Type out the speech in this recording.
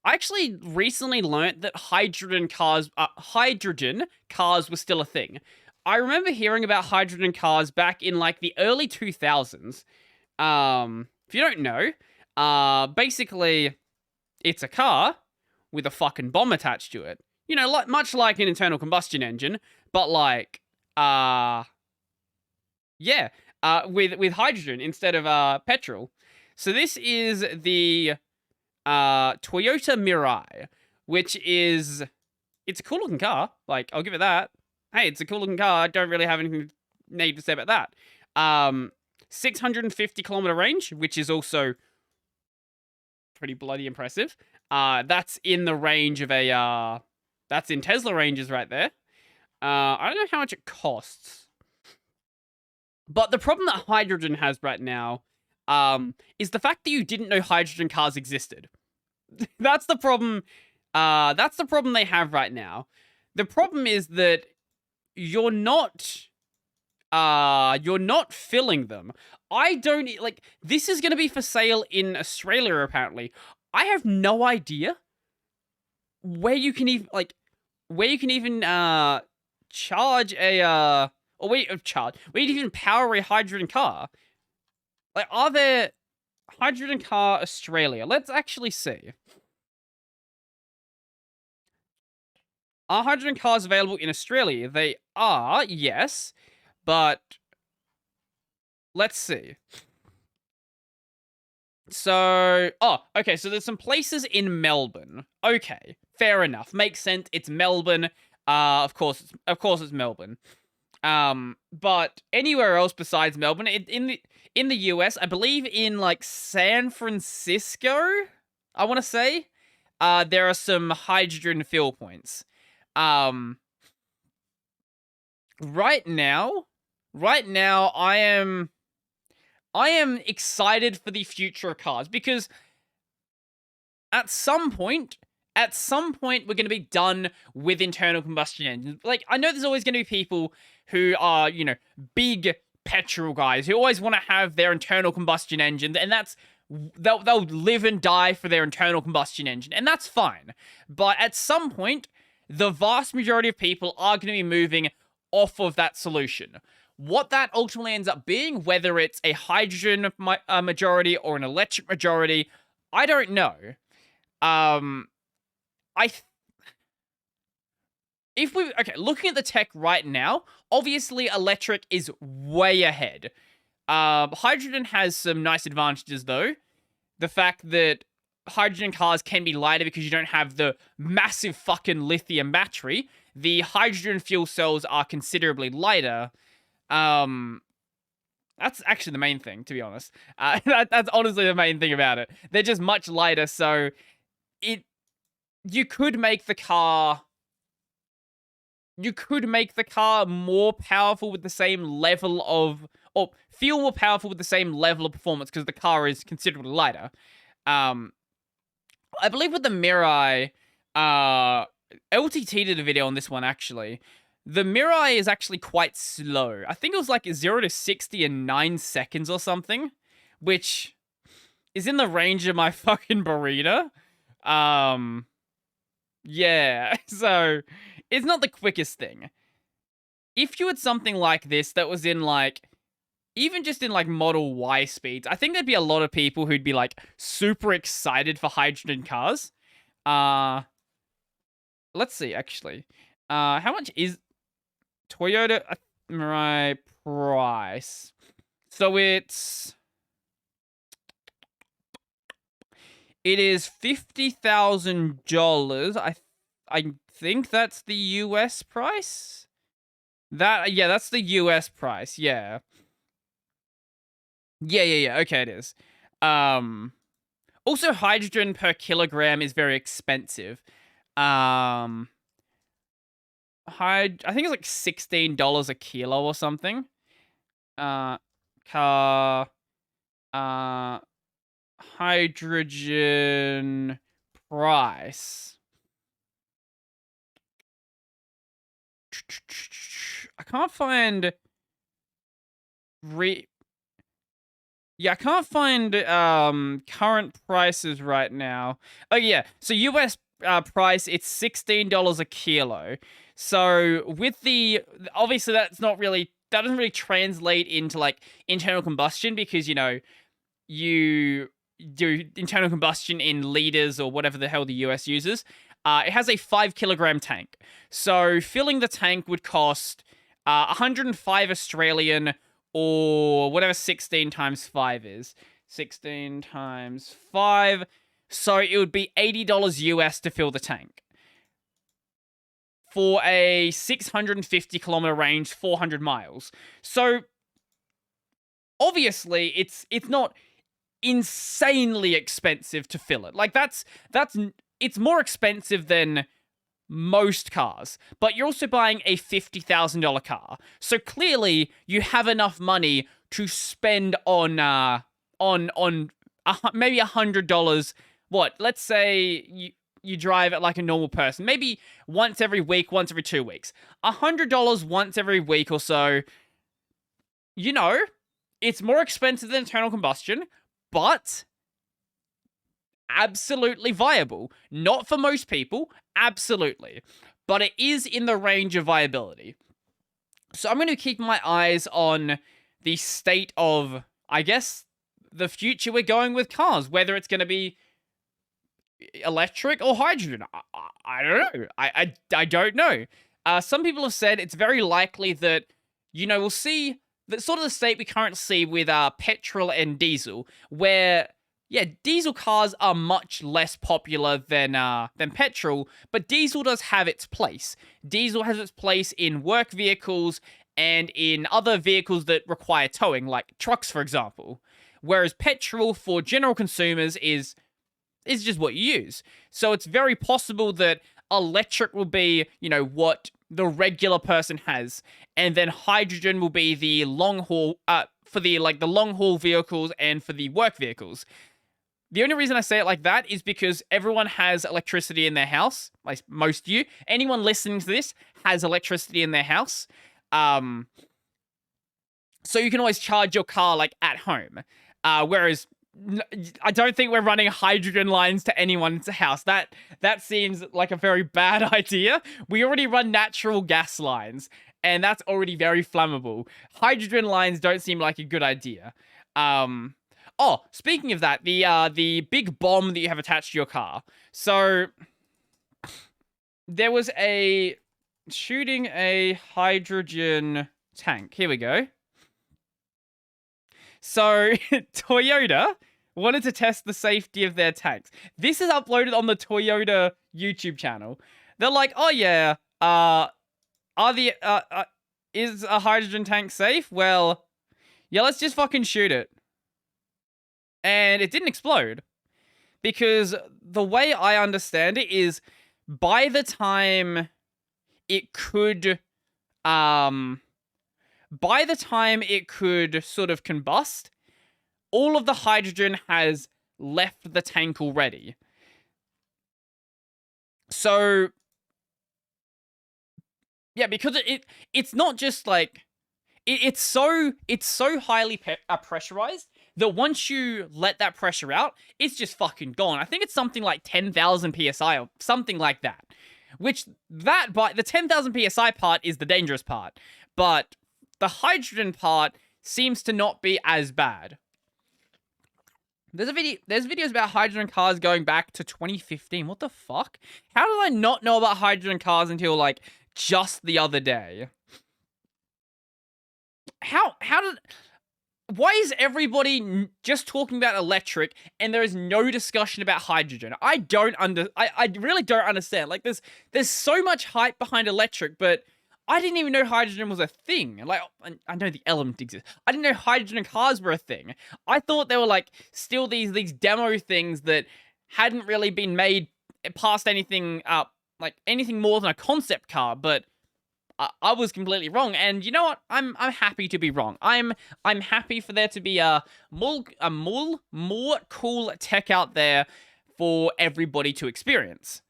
I actually recently learnt that hydrogen cars were still a thing. I remember hearing about hydrogen cars back in like the early 2000s. If you don't know, basically it's a car with a fucking bomb attached to it. You know, like much like an internal combustion engine, but like yeah, with hydrogen instead of petrol. So this is the Toyota Mirai, which is it's a cool looking car. Like I'll give it that. Hey, it's a cool looking car. I don't really have anything negative to say about that. 650-kilometer range, which is also pretty bloody impressive. That's in the range of a that's in Tesla ranges right there. I don't know how much it costs. But the problem that hydrogen has right now is the fact that you didn't know hydrogen cars existed. That's the problem. That's the problem they have right now. The problem is that you're not filling them. I don't like this is going to be for sale in Australia apparently. I have no idea where you can even charge a or wait, charge. Where you can even power a hydrogen car. Like are there hydrogen car Australia? Let's actually see. Are hydrogen cars available in Australia? They are, yes, but let's see. So, okay, so there's some places in Melbourne. Okay, fair enough. Makes sense. It's Melbourne. Of course it's Melbourne. But anywhere else besides Melbourne, in the US, I believe in like San Francisco, I want to say, there are some hydrogen fill points. Um, right now, I am excited for the future of cars because at some point, we're going to be done with internal combustion engines. Like, I know there's always going to be people who are, you know, big petrol guys who always want to have their internal combustion engine, and that's they'll live and die for their internal combustion engine, and that's fine. But at some point, the vast majority of people are going to be moving off of that solution. What that ultimately ends up being, whether it's a hydrogen majority or an electric majority, I don't know. Looking at the tech right now, obviously electric is way ahead. Hydrogen has some nice advantages though. The fact that hydrogen cars can be lighter because you don't have the massive fucking lithium battery. The hydrogen fuel cells are considerably lighter. That's actually the main thing, to be honest. That's honestly the main thing about it. They're just much lighter, so you could make the car more powerful with the same level of, or feel more powerful with the same level of performance because the car is considerably lighter. I believe with the Mirai, LTT did a video on this one actually. The Mirai is actually quite slow. I think it was like 0 to 60 in 9 seconds or something, which is in the range of my fucking burrito. Yeah, so it's not the quickest thing. If you had something like this that was in like, even just in like Model Y speeds, I think there'd be a lot of people who'd be like super excited for hydrogen cars. Let's see actually. How much is Toyota Mirai price? So it is $50,000. I think that's the US price. That's the US price. Yeah. Yeah. Okay, it is. Also, hydrogen per kilogram is very expensive. I think it's like $16 a kilo or something. Hydrogen price. I can't find Yeah, I can't find current prices right now. Oh yeah, so US price, it's $16 a kilo. So with the obviously that's not really, that doesn't really translate into like internal combustion, because you do internal combustion in liters or whatever the hell the US uses. It has a 5 kilogram tank. So filling the tank would cost 105 Australian, or whatever 16 times 5 is. 16 times 5. So it would be $80 US to fill the tank. For a 650 kilometer range, 400 miles. So obviously it's not insanely expensive to fill it. Like that's it's more expensive than most cars, but you're also buying a $50,000 car. So clearly you have enough money to spend on maybe $100. What? Let's say you drive it like a normal person. Maybe once every week, once every 2 weeks. $100 once every week or so. You know, it's more expensive than internal combustion, but absolutely viable. Not for most people, absolutely. But it is in the range of viability. So I'm going to keep my eyes on the state of, I guess, the future we're going with cars. Whether it's going to be electric or hydrogen. I don't know. I don't know. Some people have said it's very likely that, we'll see the sort of the state we currently see with petrol and diesel, where diesel cars are much less popular than petrol, but diesel does have its place. Diesel has its place in work vehicles and in other vehicles that require towing, like trucks, for example. Whereas petrol for general consumers is just what you use. So it's very possible that electric will be, what the regular person has, and then hydrogen will be the long haul for the long haul vehicles and for the work vehicles. The only reason I say it like that is because everyone has electricity in their house. Like most of you, anyone listening to this has electricity in their house. So you can always charge your car like at home. Whereas I don't think we're running hydrogen lines to anyone's house. That seems like a very bad idea. We already run natural gas lines, and that's already very flammable. Hydrogen lines don't seem like a good idea. Oh, speaking of that, the big bomb that you have attached to your car. So there was a shooting a hydrogen tank. Here we go. So Toyota wanted to test the safety of their tanks. This is uploaded on the Toyota YouTube channel. They're like, "Oh yeah, is a hydrogen tank safe? Well, yeah, let's just fucking shoot it." And it didn't explode. Because the way I understand it is, by the time it could sort of combust, all of the hydrogen has left the tank already. So yeah, because it's not just like it's so highly pressurized that once you let that pressure out, it's just fucking gone. I think it's something like 10,000 psi or something like that. Which the 10,000 psi part is the dangerous part, but the hydrogen part seems to not be as bad. There's videos about hydrogen cars going back to 2015. What the fuck? How did I not know about hydrogen cars until like just the other day? Why is everybody just talking about electric and there is no discussion about hydrogen? I really don't understand. Like there's so much hype behind electric, but I didn't even know hydrogen was a thing. Like, I know the element exists. I didn't know hydrogen cars were a thing. I thought they were like still these demo things that hadn't really been made past anything like anything more than a concept car, but I was completely wrong, and you know what? I'm happy to be wrong. I'm happy for there to be a more cool tech out there for everybody to experience.